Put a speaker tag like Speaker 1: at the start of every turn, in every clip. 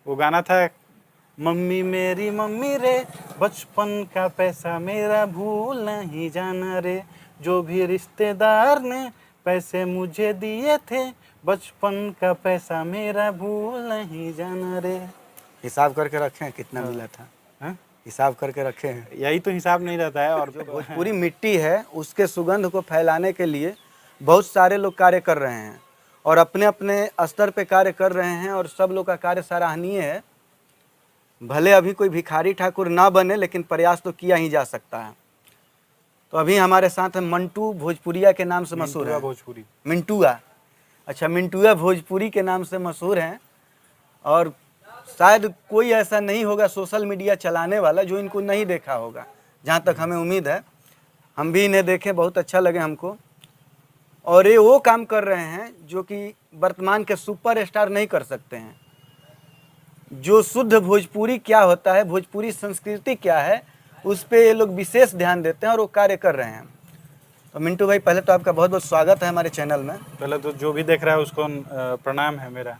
Speaker 1: वो गाना था, मम्मी मेरी मम्मी रे, बचपन का पैसा मेरा भूल नहीं जाना रे, जो भी रिश्तेदार ने पैसे मुझे दिए थे, बचपन का पैसा मेरा भूल नहीं जाना रे।
Speaker 2: हिसाब करके रखे हैं कितना
Speaker 1: हाँ।
Speaker 2: मिला था?
Speaker 1: हाँ?
Speaker 2: हिसाब करके रखे हैं?
Speaker 1: यही तो हिसाब नहीं रहता है। और
Speaker 2: जो भोजपुरी मिट्टी है उसके सुगंध को फैलाने के लिए बहुत सारे लोग कार्य कर रहे हैं और अपने अपने स्तर पे कार्य कर रहे हैं और सब लोग का कार्य सराहनीय है। भले अभी कोई भिखारी ठाकुर ना बने लेकिन प्रयास तो किया ही जा सकता है। तो अभी हमारे साथ है मंटू भोजपुरिया के नाम से मशहूर है।
Speaker 1: भोजपुरी
Speaker 2: मिंटुआ, अच्छा मिंटुआ भोजपुरी के नाम से मशहूर हैं और शायद कोई ऐसा नहीं होगा सोशल मीडिया चलाने वाला जो इनको नहीं देखा होगा, जहाँ तक हमें उम्मीद है। हम भी इन्हें देखें, बहुत अच्छा लगे हमको। और ये वो काम कर रहे हैं जो कि वर्तमान के सुपरस्टार नहीं कर सकते हैं। जो शुद्ध भोजपुरी क्या होता है, भोजपुरी संस्कृति क्या है, उस पर ये लोग विशेष ध्यान देते हैं और वो कार्य कर रहे हैं। तो मिंटू भाई, पहले तो आपका बहुत बहुत स्वागत है हमारे चैनल में।
Speaker 1: पहले तो जो भी देख रहा है उसको प्रणाम है मेरा।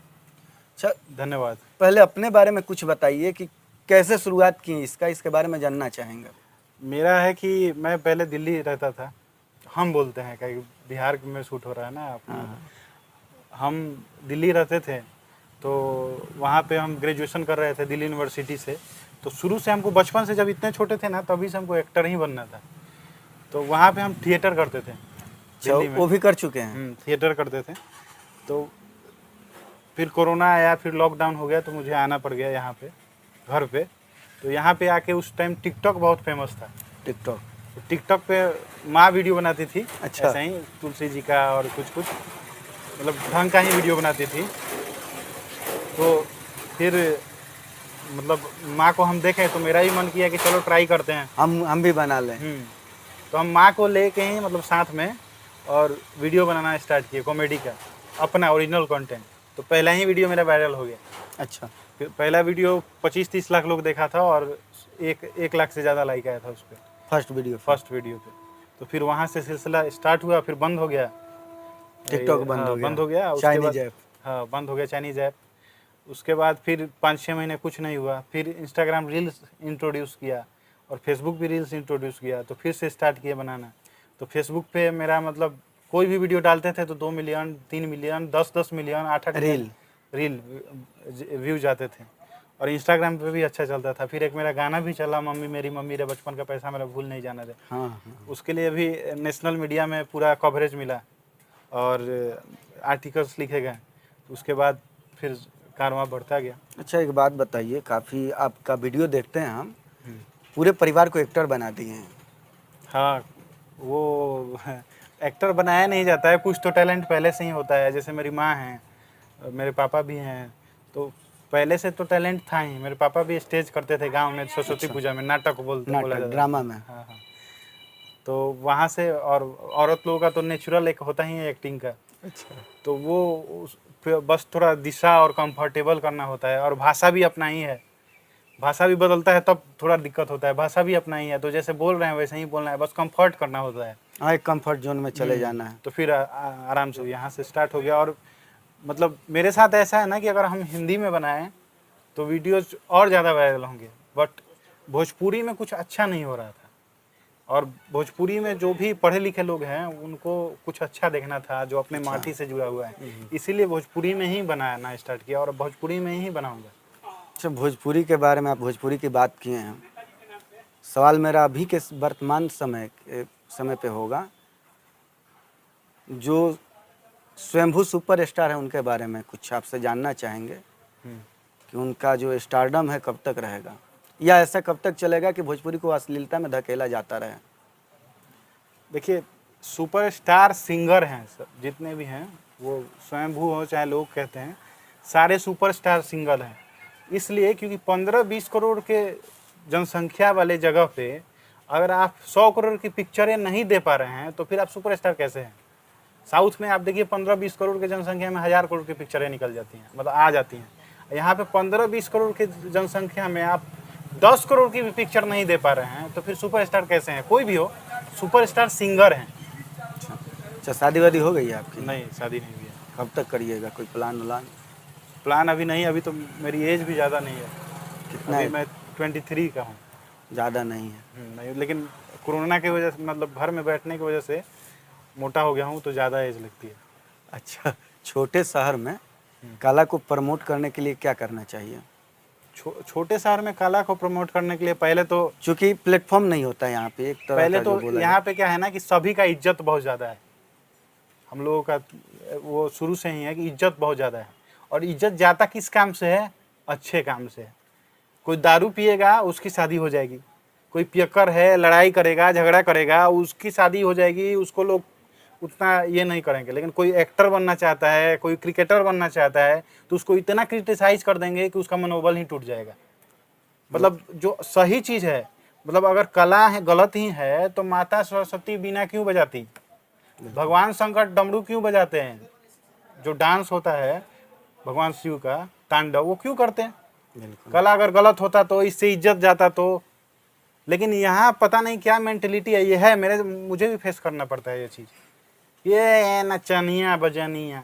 Speaker 2: अच्छा,
Speaker 1: धन्यवाद।
Speaker 2: पहले अपने बारे में कुछ बताइए कि कैसे शुरुआत की इसके बारे में जानना चाहेंगे।
Speaker 1: मेरा है कि मैं पहले दिल्ली रहता था। हम बोलते हैं कि बिहार में शूट हो रहा है ना अपना। हम दिल्ली रहते थे, तो वहाँ पे हम ग्रेजुएशन कर रहे थे दिल्ली यूनिवर्सिटी से। तो शुरू से हमको, बचपन से जब इतने छोटे थे ना, तभी से हमको एक्टर ही बनना था। तो वहाँ पे हम थिएटर करते थे दिल्ली में।
Speaker 2: वो भी कर चुके हैं?
Speaker 1: थिएटर करते थे। तो फिर कोरोना आया, फिर लॉकडाउन हो गया, तो मुझे आना पड़ गया यहाँ पे, घर पे। तो यहाँ पे आके उस टाइम टिकटॉक बहुत फेमस था।
Speaker 2: टिकटॉक?
Speaker 1: तो टिकटॉक पे माँ वीडियो बनाती थी।
Speaker 2: अच्छा।
Speaker 1: ऐसा ही तुलसी जी का और कुछ मतलब ढंग का ही वीडियो बनाती थी। तो फिर मतलब माँ को हम देखें तो मेरा ही मन किया कि चलो ट्राई करते हैं,
Speaker 2: हम भी बना लें।
Speaker 1: तो हम माँ को लेके ही मतलब साथ में और वीडियो बनाना स्टार्ट किए, कॉमेडी का, अपना ओरिजिनल कंटेंट। तो पहला ही वीडियो मेरा वायरल हो गया।
Speaker 2: अच्छा।
Speaker 1: फिर पहला वीडियो 25-30 लाख लोग देखा था और 1 लाख से ज़्यादा लाइक आया था उस पर,
Speaker 2: फर्स्ट वीडियो
Speaker 1: पे। तो फिर वहाँ से सिलसिला स्टार्ट हुआ, फिर बंद हो गया
Speaker 2: टिकटॉक, बंद हो गया।
Speaker 1: चाइनीज ऐप, हाँ बंद हो गया चाइनीज ऐप। उसके बाद फिर 5-6 महीने कुछ नहीं हुआ, फिर इंस्टाग्राम रील्स इंट्रोड्यूस किया और फेसबुक भी रील्स इंट्रोड्यूस किया। तो फिर से स्टार्ट किया बनाना। तो फेसबुक पे मेरा मतलब कोई भी वीडियो डालते थे तो 2 million, 3 million, 10-10 million, 8-8 reel view जाते थे। और इंस्टाग्राम पे भी अच्छा चलता था। फिर एक मेरा गाना भी चला, मम्मी मेरी मम्मी रे, बचपन का पैसा मेरा भूल नहीं जाना रे।
Speaker 2: हाँ।
Speaker 1: उसके लिए भी नेशनल मीडिया में पूरा कवरेज मिला और आर्टिकल्स लिखे गए। उसके बाद फिर कारवां बढ़ता गया।
Speaker 2: अच्छा, एक बात बताइए, काफ़ी आपका वीडियो देखते हैं हम, पूरे परिवार को एक्टर बना दिए हैं।
Speaker 1: हाँ, वो एक्टर बनाया नहीं जाता है, कुछ तो टैलेंट पहले से ही होता है। जैसे मेरी माँ हैं, मेरे पापा भी हैं, तो पहले से तो टैलेंट था ही। मेरे पापा भी स्टेज करते थे गांव में, सरस्वती पूजा में नाटक बोला जाता था,
Speaker 2: ड्रामा में।
Speaker 1: हाँ। तो वहाँ से, और औरत लोगों का तो नेचुरल एक होता ही है एक्टिंग का।
Speaker 2: अच्छा।
Speaker 1: तो वो बस थोड़ा दिशा और कंफर्टेबल करना होता है। और भाषा भी अपना ही है, भाषा भी बदलता है तब थोड़ा दिक्कत होता है। भाषा भी अपना ही है, तो जैसे बोल रहे हैं वैसे ही बोलना है, बस कंफर्ट करना होता है।
Speaker 2: हाँ, एक कंफर्ट जोन में चले जाना है।
Speaker 1: तो फिर आराम से यहाँ से स्टार्ट हो गया। और मतलब मेरे साथ ऐसा है ना कि अगर हम हिंदी में बनाएं तो वीडियोज और ज़्यादा वायरल होंगे, बट भोजपुरी में कुछ अच्छा नहीं हो रहा था। और भोजपुरी में जो भी पढ़े लिखे लोग हैं उनको कुछ अच्छा देखना था, जो अपने माटी से जुड़ा हुआ है। इसीलिए भोजपुरी में ही बनाना स्टार्ट किया और भोजपुरी में ही बनाऊंगा।
Speaker 2: अच्छा, भोजपुरी के बारे में, आप भोजपुरी की बात किए हैं, सवाल मेरा अभी के वर्तमान समय पे होगा, जो स्वयंभू सुपरस्टार है उनके बारे में कुछ आपसे जानना चाहेंगे कि उनका जो स्टारडम है कब तक रहेगा, या ऐसा कब तक चलेगा कि भोजपुरी को अश्लीलता में धकेला जाता रहे?
Speaker 1: देखिए, सुपरस्टार सिंगर हैं सब जितने भी हैं, वो स्वयंभू हो चाहे लोग कहते हैं, सारे सुपरस्टार सिंगर हैं। इसलिए क्योंकि 15-20 करोड़ के जनसंख्या वाले जगह पे अगर आप 100 करोड़ की पिक्चरें नहीं दे पा रहे हैं तो फिर आप सुपरस्टार कैसे हैं? साउथ में आप देखिए 15-20 करोड़ की जनसंख्या में 1000 करोड़ की पिक्चरें निकल जाती हैं, मतलब आ जाती हैं। यहाँ पे 15-20 करोड़ की जनसंख्या में आप 10 करोड़ की भी पिक्चर नहीं दे पा रहे हैं तो फिर सुपरस्टार कैसे हैं? कोई भी हो, सुपरस्टार सिंगर हैं।
Speaker 2: अच्छा, शादी वादी हो गई है आपकी?
Speaker 1: नहीं, शादी नहीं हुई है।
Speaker 2: कब तक करिएगा, कोई प्लान व्लान?
Speaker 1: प्लान अभी नहीं, अभी तो मेरी एज भी ज़्यादा नहीं है।
Speaker 2: कितना
Speaker 1: अभी
Speaker 2: है?
Speaker 1: मैं 23 का हूँ।
Speaker 2: ज़्यादा नहीं है।
Speaker 1: नहीं, लेकिन कोरोना की वजह से, मतलब घर में बैठने की वजह से मोटा हो गया हूँ, तो ज़्यादा एज लगती है।
Speaker 2: अच्छा, छोटे शहर में कला को प्रमोट करने के लिए क्या करना चाहिए?
Speaker 1: छोटे शहर में कला को प्रमोट करने के लिए
Speaker 2: क्योंकि प्लेटफॉर्म नहीं होता है यहाँ पे एक तरह
Speaker 1: पहले
Speaker 2: का, जो
Speaker 1: तो
Speaker 2: बोला
Speaker 1: यहाँ पे क्या है ना कि सभी का इज्जत बहुत ज़्यादा है। हम लोगों का वो शुरू से ही है कि इज्जत बहुत ज़्यादा है। और इज्जत जाता किस काम से है? अच्छे काम से है। कोई दारू पिएगा, उसकी शादी हो जाएगी। कोई पियक्कर है, लड़ाई करेगा, झगड़ा करेगा, उसकी शादी हो जाएगी, उसको लोग उतना ये नहीं करेंगे। लेकिन कोई एक्टर बनना चाहता है, कोई क्रिकेटर बनना चाहता है, तो उसको इतना क्रिटिसाइज कर देंगे कि उसका मनोबल ही टूट जाएगा। मतलब जो सही चीज़ है, मतलब अगर कला है गलत ही है, तो माता सरस्वती बीना क्यों बजाती? भगवान शंकर डमरू क्यों बजाते हैं? जो डांस होता है भगवान शिव का तांडव, वो क्यों करते हैं?
Speaker 2: बिल्कुल।
Speaker 1: कला अगर गलत होता तो इससे इज्जत जाता तो। लेकिन यहाँ पता नहीं क्या मेंटेलिटी है, ये है मुझे भी फेस करना पड़ता है ये चीज़। ये नचनिया बजनिया,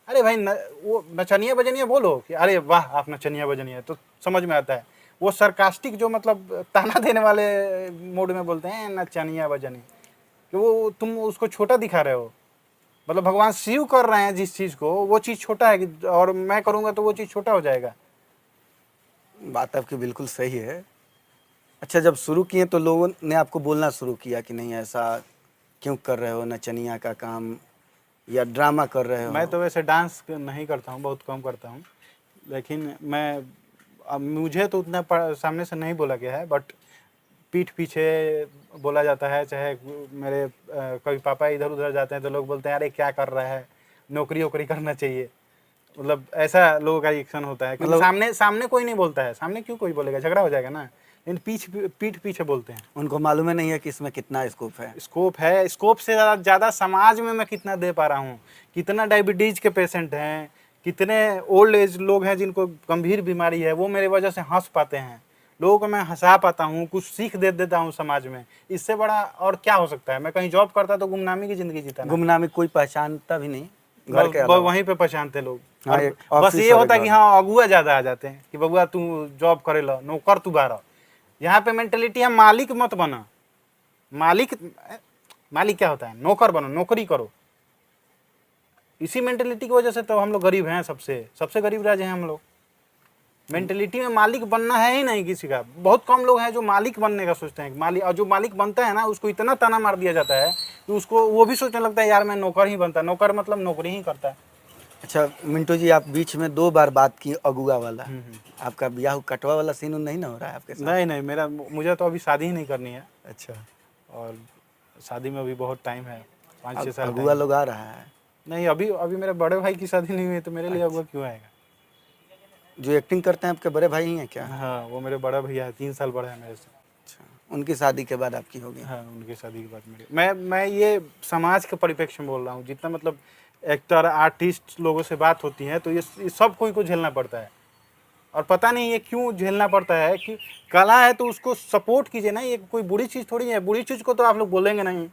Speaker 1: अरे भाई वो नचनिया बजनिया बोलो कि अरे वाह आप नचनिया बजनिया, तो समझ में आता है। वो सरकास्टिक जो मतलब ताना देने वाले मोड में बोलते हैं नचनिया बजनिया, कि वो तुम उसको छोटा दिखा रहे हो। मतलब भगवान शिव कर रहे हैं जिस चीज़ को, वो चीज़ छोटा है और मैं करूँगा तो वो चीज़ छोटा हो जाएगा।
Speaker 2: बात आपकी बिल्कुल सही है। अच्छा, जब शुरू किए तो लोगों ने आपको बोलना शुरू किया कि नहीं ऐसा क्यों कर रहे हो, नचनिया का काम या ड्रामा कर रहे हो?
Speaker 1: मैं तो वैसे डांस नहीं करता हूँ, बहुत कम करता हूँ। लेकिन अब मुझे तो उतना सामने से नहीं बोला गया है, बट पीठ पीछे बोला जाता है। चाहे मेरे कभी पापा इधर उधर जाते हैं तो लोग बोलते हैं अरे क्या कर रहा है, नौकरी वोकरी करना चाहिए। मतलब ऐसा लोगों का रिएक्शन होता है, क्योंकि
Speaker 2: मतलब
Speaker 1: सामने सामने कोई नहीं बोलता है। सामने क्यों कोई बोलेगा, झगड़ा हो जाएगा ना। लेकिन पीठ पीछे बोलते हैं।
Speaker 2: उनको मालूम ही नहीं है कि इसमें कितना स्कोप है।
Speaker 1: स्कोप है, स्कोप से ज़्यादा समाज में मैं कितना दे पा रहा हूँ। कितना डायबिटीज़ के पेशेंट हैं, कितने ओल्ड एज लोग हैं जिनको गंभीर बीमारी है, वो मेरे वजह से हंस पाते हैं। लोगों को मैं हंसा पाता हूँ, कुछ सीख दे देता हूँ समाज में। इससे बड़ा और क्या हो सकता है? मैं कहीं जॉब करता तो गुमनामी की ज़िंदगी जीता ना।
Speaker 2: गुमनामी कोई पहचानता भी नहीं घर के
Speaker 1: बस
Speaker 2: अलावा।
Speaker 1: वहीं पे पहचानते लोग।
Speaker 2: हाँ,
Speaker 1: और
Speaker 2: एक
Speaker 1: बस
Speaker 2: ऑफिस
Speaker 1: ये
Speaker 2: और
Speaker 1: होता है
Speaker 2: एक
Speaker 1: कि
Speaker 2: घर।
Speaker 1: हाँ अगुआ ज़्यादा आ जाते हैं कि बबुआ तू जॉब करे लो, नौकर तू बारह। यहाँ पे मेंटेलिटी है मालिक मत बना। मालिक क्या होता है? नौकर बनो, नौकरी करो। इसी मेंटेलिटी की वजह से तो हम लोग गरीब हैं, सबसे गरीब राज्य हैं हम लोग। मेंटेलिटी में मालिक बनना है ही नहीं किसी का। बहुत कम लोग हैं जो मालिक बनने का सोचते हैं। मालिक, और जो मालिक बनता है ना, उसको इतना ताना मार दिया जाता है कि उसको वो भी सोचने लगता है यार मैं नौकर ही बनता। नौकर मतलब नौकरी ही करता है।
Speaker 2: अच्छा मिंटू जी, आप बीच में 2 बार बात की अगुआ वाला। आपका ब्याह कटवा वाला सीन नहीं ना हो रहा है आपके साथ?
Speaker 1: नहीं नहीं, मुझे तो अभी शादी ही नहीं करनी है।
Speaker 2: अच्छा,
Speaker 1: और शादी में अभी बहुत टाइम है, 5-6 साल
Speaker 2: अगुआ
Speaker 1: टाइम।
Speaker 2: लोग आ रहा है?
Speaker 1: नहीं, अभी मेरे बड़े भाई की शादी नहीं हुई है, तो मेरे लिए
Speaker 2: अच्छा।
Speaker 1: अगुआ क्यों आएगा?
Speaker 2: जो एक्टिंग करते हैं आपके बड़े भाई ही हैं क्या?
Speaker 1: हाँ, वो मेरे बड़ा भैया है, 3 साल बड़ा है मेरे से।
Speaker 2: अच्छा, उनकी शादी के बाद आपकी होगी?
Speaker 1: हाँ, उनकी शादी के बाद मेरी। मैं ये समाज के परिप्रेक्ष्य में बोल रहा हूँ। जितना मतलब एक्टर आर्टिस्ट लोगों से बात होती है, तो ये सब कोई को झेलना पड़ता है। और पता नहीं ये क्यों झेलना पड़ता है कि कला है तो उसको सपोर्ट कीजिए ना। ये कोई बुरी चीज़ थोड़ी है। बुरी चीज़ को तो आप लोग बोलेंगे नहीं।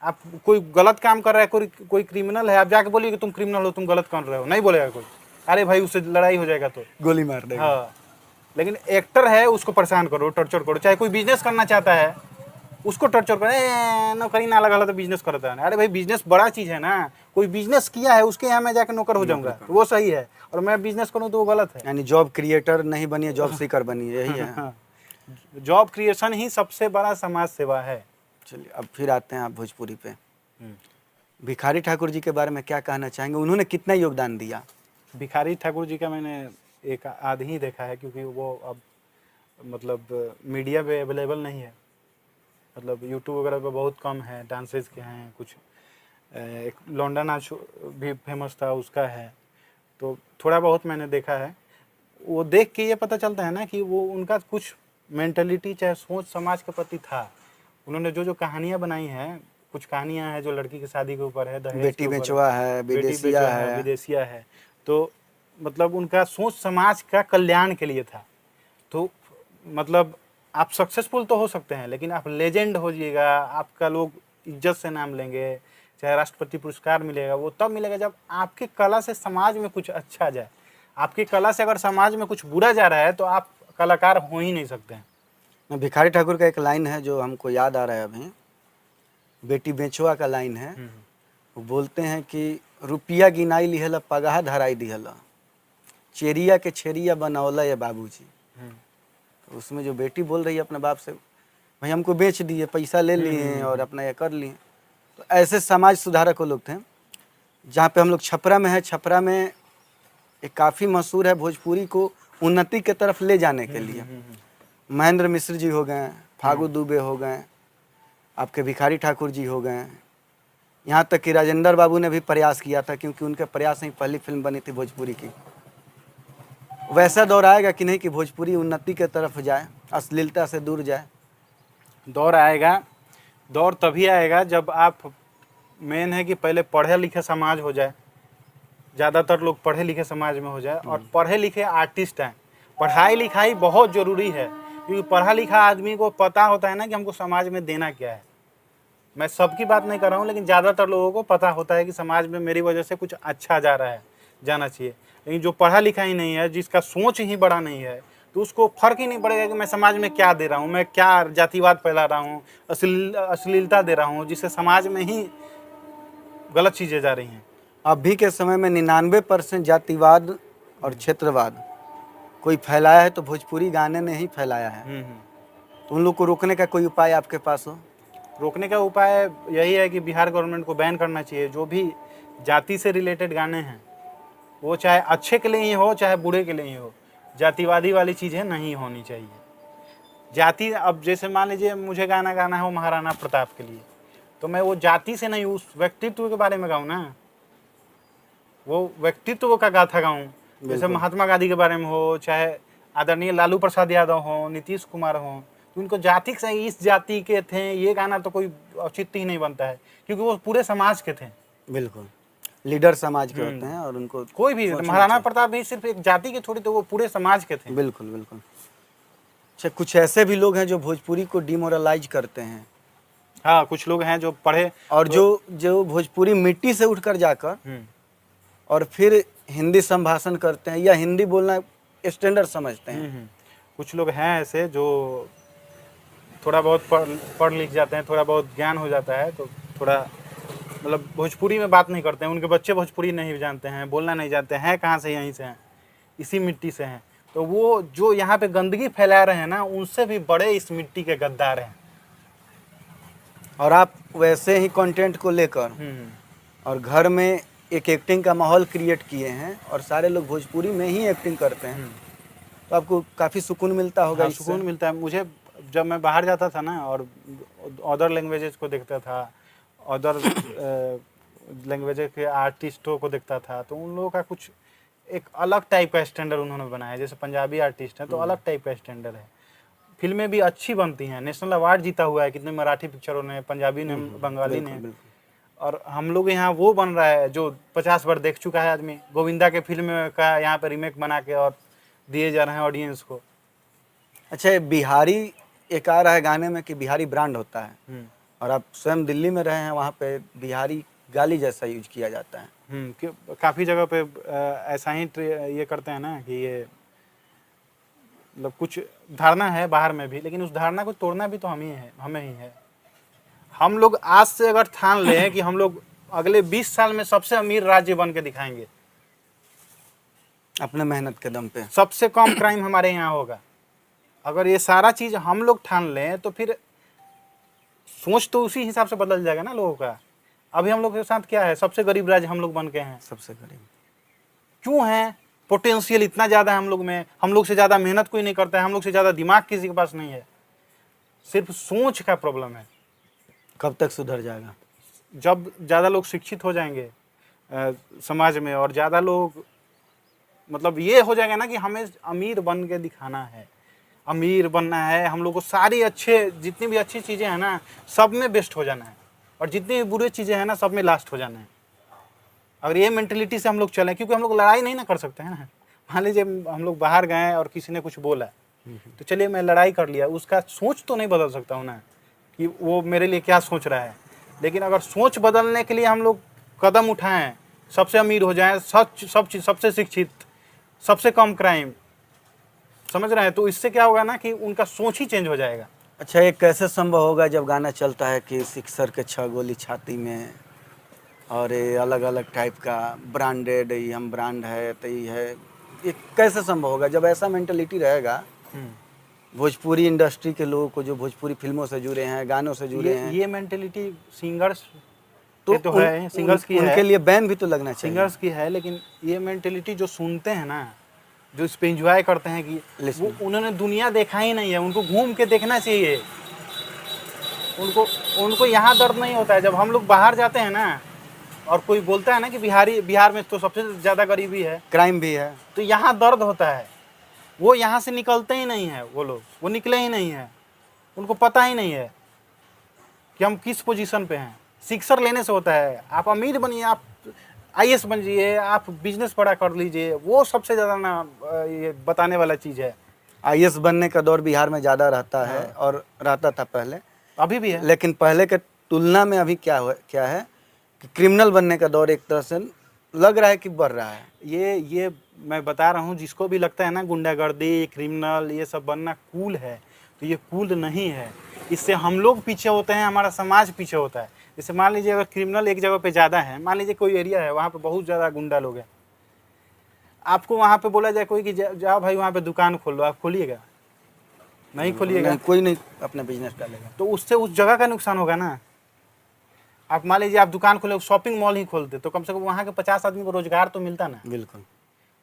Speaker 1: आप कोई गलत काम कर रहा है, कोई क्रिमिनल है, आप जाके बोलिए कि तुम क्रिमिनल हो, तुम गलत कर रहे हो, नहीं बोलेगा कोई। अरे भाई उससे लड़ाई हो जाएगा तो
Speaker 2: गोली मार देगा।
Speaker 1: हाँ। लेकिन एक्टर है, उसको परेशान करो, टॉर्चर करो। चाहे कोई बिजनेस करना चाहता है, उसको टॉर्चर करो। नौकरी ना लगा तो बिजनेस करता है। अरे भाई बिजनेस बड़ा चीज़ है ना। कोई बिजनेस किया है, उसके यहाँ मैं जाकर नौकर हो जाऊंगा, तो वो सही है। और मैं बिजनेस करूँ तो वो गलत है।
Speaker 2: यानी जॉब क्रिएटर नहीं बनिए, जॉब सीकर बनिए, यही है।
Speaker 1: जॉब क्रिएशन ही सबसे बड़ा समाज सेवा है।
Speaker 2: चलिए, अब फिर आते हैं आप भोजपुरी पे। भिखारी ठाकुर जी के बारे में क्या कहना चाहेंगे? उन्होंने कितना योगदान दिया?
Speaker 1: भिखारी ठाकुर जी का मैंने एक आध ही देखा है, क्योंकि वो अब मतलब मीडिया पे अवेलेबल नहीं है। मतलब यूट्यूब वगैरह पे बहुत कम है। डांसेस के हैं कुछ, एक लौंडा नाच भी फेमस था, उसका है। तो थोड़ा बहुत मैंने देखा है। वो देख के ये पता चलता है ना कि वो उनका कुछ मेंटलिटी चाहे सोच समाज के प्रति था। उन्होंने जो कहानियाँ बनाई हैं, कुछ कहानियाँ हैं जो लड़की की शादी के ऊपर है, दहेज
Speaker 2: बेटी
Speaker 1: के ऊपर
Speaker 2: बेचवा है,
Speaker 1: बेटी
Speaker 2: विदेशिया
Speaker 1: बेचवा है,
Speaker 2: है।
Speaker 1: विदेशिया है। तो मतलब उनका सोच समाज का कल्याण के लिए था। तो मतलब आप सक्सेसफुल तो हो सकते हैं, लेकिन आप लेजेंड हो जाइएगा, आपका लोग इज्जत से नाम लेंगे, चाहे राष्ट्रपति पुरस्कार मिलेगा, वो तब मिलेगा जब आपके कला से समाज में कुछ अच्छा जाए। आपकी कला से अगर समाज में कुछ बुरा जा रहा है तो आप कलाकार हो ही नहीं सकते हैं।
Speaker 2: भिखारी ठाकुर का एक लाइन है जो हमको याद आ रहा है अभी, बेटी बेचुआ का लाइन है। वो बोलते हैं कि रुपया गिनाई लिहला पगाह धराई दिहला, चेरिया के छेरिया बनौला ये बाबूजी। तो उसमें जो बेटी बोल रही है अपने बाप से, भाई हमको बेच दिए, पैसा ले लिए और अपना ये कर लिए। तो ऐसे समाज सुधारक वो लोग थे। जहाँ पे हम लोग छपरा में है, छपरा में एक काफ़ी मशहूर है भोजपुरी को उन्नति के तरफ ले जाने के लिए। महेंद्र मिश्र जी हो गए, फागू दुबे हो गए, आपके भिखारी ठाकुर जी हो गए, यहाँ तक कि राजेंद्र बाबू ने भी प्रयास किया था, क्योंकि उनके प्रयास से ही पहली फिल्म बनी थी भोजपुरी की। वैसा दौर आएगा कि नहीं कि भोजपुरी उन्नति के तरफ जाए, अश्लीलता से दूर जाए?
Speaker 1: दौर आएगा, दौर तभी आएगा जब आप, मेन है कि पहले पढ़े लिखे समाज हो जाए, ज़्यादातर लोग पढ़े लिखे समाज में हो जाए और पढ़े लिखे आर्टिस्ट हैं। पढ़ाई लिखाई बहुत ज़रूरी है, क्योंकि पढ़ा लिखा आदमी को पता होता है ना कि हमको समाज में देना क्या है। मैं सबकी बात नहीं कर रहा हूँ, लेकिन ज़्यादातर लोगों को पता होता है कि समाज में मेरी वजह से कुछ अच्छा जा रहा है, जाना चाहिए। लेकिन जो पढ़ा लिखा ही नहीं है, जिसका सोच ही बड़ा नहीं है, तो उसको फर्क ही नहीं पड़ेगा कि मैं समाज में क्या दे रहा हूँ, मैं क्या जातिवाद फैला रहा हूँ, अश्लीलता दे रहा हूँ, जिससे समाज में ही गलत चीज़ें जा रही हैं।
Speaker 2: अभी के समय में 99% जातिवाद और क्षेत्रवाद कोई फैलाया है तो भोजपुरी गाने ने ही फैलाया है। तो उन लोग को रोकने का कोई उपाय आपके पास हो?
Speaker 1: रोकने का उपाय यही है कि बिहार गवर्नमेंट को बैन करना चाहिए। जो भी जाति से रिलेटेड गाने हैं, वो चाहे अच्छे के लिए ही हो चाहे बुरे के लिए ही हो, जातिवादी वाली चीज़ें नहीं होनी चाहिए। जाति, अब जैसे मान लीजिए मुझे गाना गाना है वो महाराणा प्रताप के लिए, तो मैं वो जाति से नहीं, उस व्यक्तित्व के बारे में गाऊँ ना, वो व्यक्तित्व का गाथा गाऊँ। जैसे महात्मा गांधी के बारे में हो, चाहे आदरणीय लालू प्रसाद यादव हो, नीतीश कुमार हो, तो उनको जाति से इस जाति के थे ये गाना तो कोई औचित्य ही नहीं बनता है, क्योंकि वो पूरे समाज के थे।
Speaker 2: बिल्कुल, लीडर समाज के होते हैं और उनको
Speaker 1: कोई भी, महाराणा प्रताप भी सिर्फ एक जाति के थोड़ी, तो वो पूरे समाज के थे।
Speaker 2: बिल्कुल बिल्कुल। अच्छा, कुछ ऐसे भी लोग हैं जो भोजपुरी को डिमोरलाइज करते हैं।
Speaker 1: हाँ, कुछ लोग हैं जो पढ़े
Speaker 2: और जो भोजपुरी मिट्टी से उठकर जाकर और फिर हिंदी संभाषण करते हैं या हिंदी बोलना स्टैंडर्ड समझते हैं।
Speaker 1: कुछ लोग हैं ऐसे जो थोड़ा बहुत पढ़ लिख जाते हैं, थोड़ा बहुत ज्ञान हो जाता है, तो थोड़ा मतलब भोजपुरी में बात नहीं करते हैं। उनके बच्चे भोजपुरी नहीं जानते हैं, बोलना नहीं जानते हैं, कहाँ से, यहीं से हैं, इसी मिट्टी से हैं। तो वो जो यहाँ पे गंदगी फैला रहे हैं ना, उनसे भी बड़े इस मिट्टी के गद्दार हैं।
Speaker 2: और आप वैसे ही कंटेंट को लेकर और घर में एक एक्टिंग का माहौल क्रिएट किए हैं और सारे लोग भोजपुरी में ही एक्टिंग करते हैं, तो आपको काफ़ी सुकून मिलता होगा।
Speaker 1: हाँ, सुकून मिलता है मुझे। जब मैं बाहर जाता था ना और अदर लैंग्वेजेस को देखता था, अदर लैंग्वेज के आर्टिस्टों को देखता था, तो उन लोगों का कुछ एक अलग टाइप का स्टैंडर्ड उन्होंने बनाया है। जैसे पंजाबी आर्टिस्ट हैं तो अलग टाइप का स्टैंडर्ड है, फिल्में भी अच्छी बनती हैं, नेशनल अवार्ड जीता हुआ है कितने मराठी पिक्चरों ने, पंजाबी ने, बंगाली ने। और हम लोग यहाँ वो बन रहा है जो 50 बार देख चुका है आदमी। गोविंदा के फिल्म का यहाँ पे रीमेक बना के और दिए जा रहे हैं ऑडियंस को।
Speaker 2: अच्छा, बिहारी एक आ रहा है गाने में कि बिहारी ब्रांड होता है, और आप स्वयं दिल्ली में रहे हैं, वहाँ पे बिहारी गाली जैसा यूज किया जाता है।
Speaker 1: काफ़ी जगह पे ऐसा ही ये करते हैं ना कि ये मतलब कुछ धारणा है बाहर में भी, लेकिन उस धारणा को तोड़ना भी तो हमें ही है। हम लोग आज से अगर ठान लें कि हम लोग अगले 20 साल में सबसे अमीर राज्य बन के दिखाएंगे,
Speaker 2: अपने मेहनत के दम पे,
Speaker 1: सबसे कम क्राइम हमारे यहाँ होगा, अगर ये सारा चीज़ हम लोग ठान लें, तो फिर सोच तो उसी हिसाब से बदल जाएगा ना लोगों का। अभी हम लोग के साथ क्या है, सबसे गरीब राज्य हम लोग बन के हैं।
Speaker 2: सबसे गरीब
Speaker 1: क्यों हैं? पोटेंशियल इतना ज़्यादा है हम लोग में, हम लोग से ज़्यादा मेहनत कोई नहीं करता है, हम लोग से ज़्यादा दिमाग किसी के पास नहीं है, सिर्फ सोच का प्रॉब्लम है।
Speaker 2: कब तक सुधर जाएगा?
Speaker 1: जब ज़्यादा लोग शिक्षित हो जाएंगे समाज में, और ज़्यादा लोग मतलब ये हो जाएगा ना कि हमें अमीर बन के दिखाना है, अमीर बनना है, हम लोग को सारी अच्छे जितनी भी अच्छी चीज़ें हैं ना सब में बेस्ट हो जाना है, और जितनी भी बुरी चीज़ें हैं ना सब में लास्ट हो जाना है। अगर ये मेंटेलिटी से हम लोग चलें, क्योंकि हम लोग लड़ाई नहीं ना कर सकते हैं ना। मान लीजिए हम लोग बाहर गए और किसी ने कुछ बोला, तो चलिए मैं लड़ाई कर लिया, उसका सोच तो नहीं बदल सकता हूँ ना कि वो मेरे लिए क्या सोच रहा है। लेकिन अगर सोच बदलने के लिए हम लोग कदम उठाएं, सबसे अमीर हो जाएं, सबसे शिक्षित, सबसे कम क्राइम, समझ रहे हैं? तो इससे क्या होगा ना कि उनका सोच ही चेंज हो जाएगा।
Speaker 2: अच्छा, ये कैसे संभव होगा जब गाना चलता है कि सिक्सर के 6 गोली छाती में, और ये अलग अलग टाइप का ब्रांडेड, ये हम ब्रांड है तो ये है, ये कैसे संभव होगा जब ऐसा मेंटलिटी रहेगा भोजपुरी इंडस्ट्री के लोगों को, जो भोजपुरी फिल्मों से जुड़े हैं, गानों से जुड़े हैं?
Speaker 1: ये मेंटेलिटी सिंगर्स
Speaker 2: तो
Speaker 1: ये तो है, सिंगर्स की
Speaker 2: उनके
Speaker 1: है,
Speaker 2: लिए बैन भी तो लगना चाहिए।
Speaker 1: सिंगर्स की है, लेकिन ये मेंटेलिटी जो सुनते हैं ना, जो इस पे एंजॉय करते हैं कि वो उन्होंने दुनिया देखा ही नहीं है, उनको घूम के देखना चाहिए। उनको यहाँ दर्द नहीं होता है। जब हम लोग बाहर जाते हैं ना और कोई बोलता है ना कि बिहार में तो सबसे ज़्यादा गरीबी है,
Speaker 2: क्राइम भी है,
Speaker 1: तो यहाँ दर्द होता है। वो यहाँ से निकलते ही नहीं है, वो लोग, वो निकले ही नहीं है, उनको पता ही नहीं है कि हम किस पोजीशन पे हैं। शिक्षण लेने से होता है। आप अमीर बनिए, आप आईएएस बन जाइए, आप बिजनेस बड़ा कर लीजिए, वो सबसे ज़्यादा ना ये बताने वाला चीज़ है।
Speaker 2: आईएएस बनने का दौर बिहार में ज़्यादा रहता है और रहता था पहले,
Speaker 1: अभी भी है,
Speaker 2: लेकिन पहले के तुलना में अभी क्या है कि क्रिमिनल बनने का दौर एक तरह से लग रहा है कि बढ़ रहा है।
Speaker 1: ये मैं बता रहा हूँ, जिसको भी लगता है ना गुंडागर्दी, क्रिमिनल, ये सब बनना कूल है, तो ये कूल नहीं है। इससे हम लोग पीछे होते हैं, हमारा समाज पीछे होता है। जैसे मान लीजिए अगर क्रिमिनल एक जगह पे ज़्यादा है, मान लीजिए कोई एरिया है वहाँ पे बहुत ज़्यादा गुंडा लोग हैं, आपको वहाँ पे बोला जाए कोई कि जाओ भाई वहाँ पे दुकान खोल लो, आप खोलिएगा? नहीं खोलिएगा,
Speaker 2: कोई नहीं अपना बिजनेस डालेगा।
Speaker 1: तो उससे उस जगह का नुकसान होगा ना। आप मान लीजिए आप दुकान खोले, शॉपिंग मॉल ही खोलते, तो कम से कम वहाँ के 50 आदमी को रोजगार तो मिलता ना।
Speaker 2: बिल्कुल।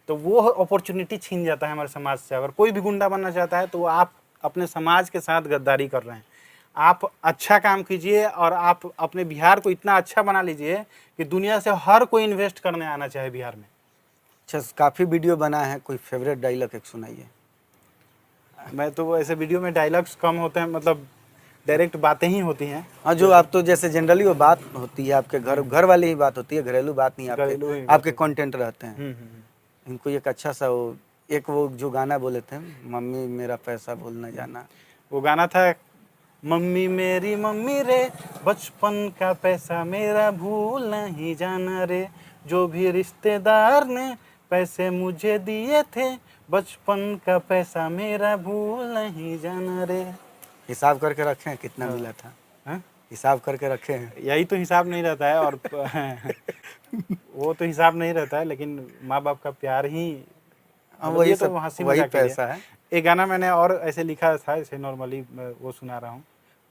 Speaker 1: तो वो अपॉर्चुनिटी छीन जाता है हमारे समाज से। अगर कोई भी गुंडा बनना चाहता है तो आप अपने समाज के साथ गद्दारी कर रहे हैं। आप अच्छा काम कीजिए और आप अपने बिहार को इतना अच्छा बना लीजिए कि दुनिया से हर कोई इन्वेस्ट करने आना चाहे बिहार में।
Speaker 2: अच्छा, काफ़ी वीडियो बना है, कोई फेवरेट डायलॉग एक सुनाइए।
Speaker 1: मैं तो ऐसे वीडियो में डायलॉग्स कम होते हैं, मतलब डायरेक्ट बातें ही होती हैं।
Speaker 2: हाँ, जो आप तो जैसे जनरली वो बात होती है आपके घर वाली ही बात होती है, घरेलू बात नहीं,
Speaker 1: घरेलू ही
Speaker 2: आपके कंटेंट रहते हैं।
Speaker 1: हम्म।
Speaker 2: इनको एक अच्छा सा वो जो गाना बोले थे, मम्मी मेरा पैसा भूल न जाना,
Speaker 1: वो गाना था, मम्मी मेरी मम्मी रे, बचपन का पैसा मेरा भूल नहीं जाना रे, जो भी रिश्तेदार ने पैसे मुझे दिए थे, बचपन का पैसा मेरा भूल नहीं जाना रे।
Speaker 2: हिसाब करके रखे हैं कितना मिला था?
Speaker 1: हाँ?
Speaker 2: हिसाब करके रखे हैं?
Speaker 1: यही तो हिसाब नहीं रहता है, और वो तो हिसाब नहीं रहता है, लेकिन माँ बाप का प्यार ही,
Speaker 2: वही
Speaker 1: ये
Speaker 2: सब,
Speaker 1: तो हंसी
Speaker 2: वही
Speaker 1: मजाक के लिए
Speaker 2: पैसा है।
Speaker 1: एक गाना मैंने और ऐसे लिखा था, ऐसे नॉर्मली वो सुना रहा हूँ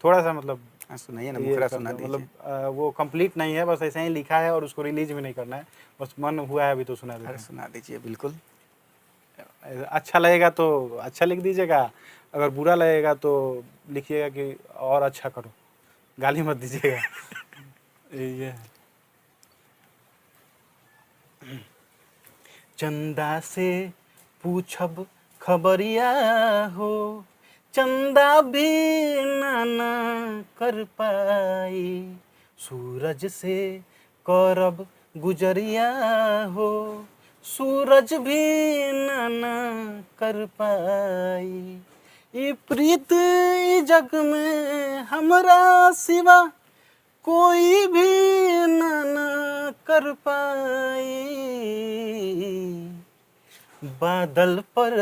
Speaker 1: थोड़ा सा, मतलब
Speaker 2: सुनाइए ना,
Speaker 1: ये
Speaker 2: मुखरा
Speaker 1: कर
Speaker 2: सुना
Speaker 1: दो,
Speaker 2: दीजिए।
Speaker 1: मतलब वो कंप्लीट नहीं है, बस ऐसे ही लिखा है और उसको रिलीज भी नहीं करना है, बस मन हुआ है अभी तो सुना
Speaker 2: अरे
Speaker 1: देता
Speaker 2: सुना दीजिए बिल्कुल।
Speaker 1: हूँ। अच्छा लगेगा तो अच्छा लिख दीजिएगा, अगर बुरा लगेगा तो लिखिएगा कि और अच्छा करो, गाली मत दीजिएगा। ये है। चंदा से पूछब खबरिया हो, चंदा भी ना कर पाई, सूरज से करब गुजरिया हो, सूरज भी ना कर पाई, ई प्रीत ई जग में हमरा सिवा कोई भी ना कर पाई, बादल पर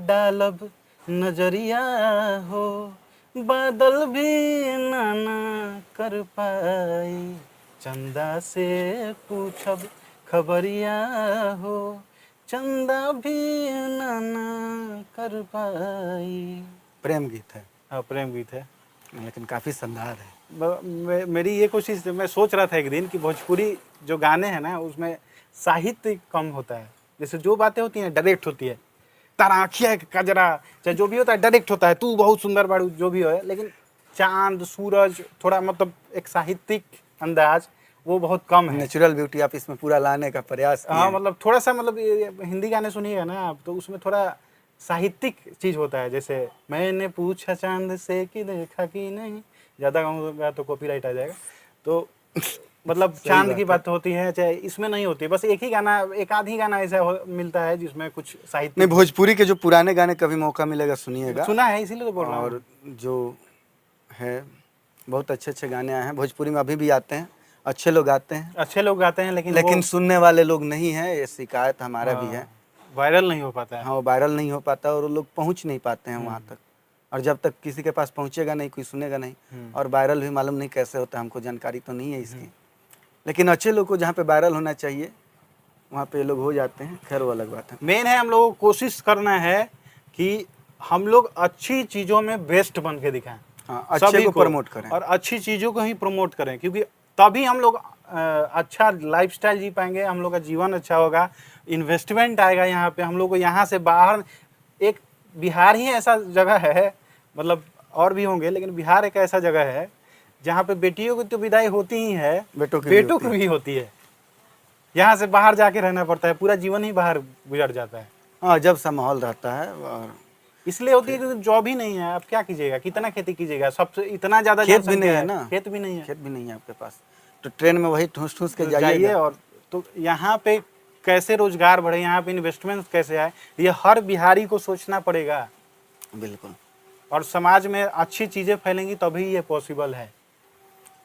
Speaker 1: डालब नजरिया हो, बादल भी ना कर पाई, चंदा से पूछब खबरिया हो, चंदा भी ना कर पाई।
Speaker 2: प्रेम गीत है।
Speaker 1: हाँ, प्रेम गीत है,
Speaker 2: लेकिन काफ़ी शानदार है।
Speaker 1: मेरी ये कोशिश, मैं सोच रहा था एक दिन कि भोजपुरी जो गाने हैं ना उसमें साहित्य कम होता है। जैसे जो बातें होती हैं डायरेक्ट होती है, तारा आँखिया कजरा, चाहे जो भी होता है डायरेक्ट होता है, तू बहुत सुंदर बाड़ू, जो भी हो, लेकिन चांद सूरज थोड़ा मतलब एक साहित्यिक अंदाज वो बहुत कम है।
Speaker 2: नेचुरल ब्यूटी आप इसमें पूरा लाने का प्रयास किए
Speaker 1: हाँ,
Speaker 2: हैं।
Speaker 1: मतलब थोड़ा सा, मतलब ये हिंदी गाने सुनिएगा ना आप, तो उसमें थोड़ा साहित्यिक चीज़ होता है। जैसे मैंने पूछा चांद से कि देखा कि नहीं, ज़्यादा गाऊंगा तो कॉपीराइट आ जाएगा, तो मतलब चांद की बात होती है, चाहे इसमें नहीं होती। बस एक ही गाना, एक आध ही गाना ऐसा मिलता है जिसमें कुछ साहित्य।
Speaker 2: नहीं, भोजपुरी के जो पुराने गाने कभी मौका मिलेगा सुनिएगा।
Speaker 1: सुना है, इसीलिए तो बोल रहा हूँ।
Speaker 2: और जो है बहुत अच्छे अच्छे गाने आए हैं भोजपुरी में, अभी भी आते हैं, अच्छे लोग आते हैं,
Speaker 1: अच्छे लोग गाते हैं, लेकिन
Speaker 2: सुनने वाले लोग नहीं हैं, ये शिकायत हमारा भी है।
Speaker 1: वायरल नहीं हो पाता है।
Speaker 2: हाँ, वो वायरल नहीं हो पाता और वो लोग पहुंच नहीं पाते हैं वहाँ तक। और जब तक किसी के पास पहुंचेगा नहीं, कोई सुनेगा नहीं, और वायरल भी मालूम नहीं कैसे होता है, हमको जानकारी तो नहीं है इसकी। लेकिन अच्छे लोग को जहाँ पे वायरल होना चाहिए वहाँ पे ये लोग हो जाते हैं, खैर वो अलग बात है।
Speaker 1: मेन है हम लोगों को कोशिश करना है कि हम लोग अच्छी चीज़ों में बेस्ट बन के दिखाएं।
Speaker 2: हाँ, अच्छे
Speaker 1: सभी
Speaker 2: को प्रमोट करें।
Speaker 1: और अच्छी चीज़ों को ही प्रमोट करें, क्योंकि तभी हम लोग अच्छा लाइफस्टाइल जी पाएंगे, हम लोग का जीवन अच्छा होगा, इन्वेस्टमेंट आएगा यहाँ पे। हम लोग को यहाँ से बाहर, एक बिहार ही ऐसा जगह है, मतलब और भी होंगे, लेकिन बिहार एक ऐसा जगह है जहाँ पे बेटियों की तो विदाई होती ही है,
Speaker 2: बेटों की
Speaker 1: भी होती है। यहाँ से बाहर जाके रहना पड़ता है, पूरा जीवन ही बाहर गुजर जाता है।
Speaker 2: हाँ, जब सा माहौल रहता है। और
Speaker 1: इसलिए होती है क्योंकि जॉब ही नहीं है। आप क्या कीजिएगा, कितना खेती कीजिएगा, सबसे इतना ज्यादा
Speaker 2: खेत भी
Speaker 1: जनसंख्या
Speaker 2: नहीं है ना,
Speaker 1: खेत भी नहीं है।
Speaker 2: खेत भी नहीं है आपके पास, तो ट्रेन में वही ठूस ठूस के
Speaker 1: तो
Speaker 2: जाइए।
Speaker 1: जाइए, और तो यहाँ पे कैसे रोजगार बढ़े, यहाँ पे इन्वेस्टमेंट कैसे आए, ये हर बिहारी को सोचना पड़ेगा।
Speaker 2: बिल्कुल
Speaker 1: और समाज में अच्छी चीजें फैलेंगी तभी ये पॉसिबल है।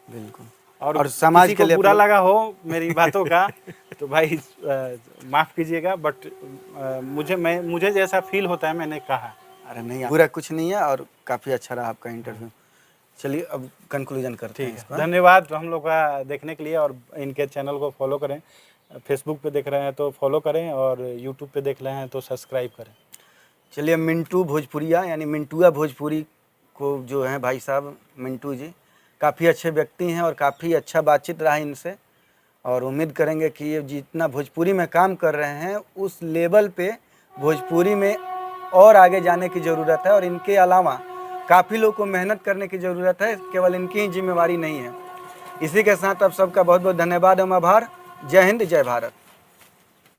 Speaker 2: बिल्कुल।
Speaker 1: और
Speaker 2: समाज
Speaker 1: किसी
Speaker 2: के
Speaker 1: को
Speaker 2: लिए
Speaker 1: बुरा
Speaker 2: अपने-
Speaker 1: लगा हो मेरी बातों का तो भाई माफ कीजिएगा, बट मुझे जैसा फील होता है मैंने कहा।
Speaker 2: अरे नहीं, बुरा कुछ नहीं है, और काफ़ी अच्छा रहा आपका इंटरव्यू। चलिए अब कंक्लूजन करते हैं
Speaker 1: ठीक
Speaker 2: इसका।
Speaker 1: है, धन्यवाद हम लोग का देखने के लिए। और इनके चैनल को फॉलो करें, फेसबुक पे देख रहे हैं तो फॉलो करें, और यूट्यूब पे देख रहे हैं तो सब्सक्राइब करें।
Speaker 2: चलिए, मिंटू भोजपुरिया यानी मिंटूआ भोजपुरी को जो है भाई साहब मिंटू जी काफ़ी अच्छे व्यक्ति हैं, और काफ़ी अच्छा बातचीत रहा इनसे। और उम्मीद करेंगे कि ये जितना भोजपुरी में काम कर रहे हैं उस लेवल पे भोजपुरी में और आगे जाने की ज़रूरत है। और इनके अलावा काफ़ी लोग को मेहनत करने की ज़रूरत है, केवल इनकी ही जिम्मेवारी नहीं है। इसी के साथ आप सबका बहुत बहुत धन्यवाद एवं आभार। जय हिंद, जय भारत।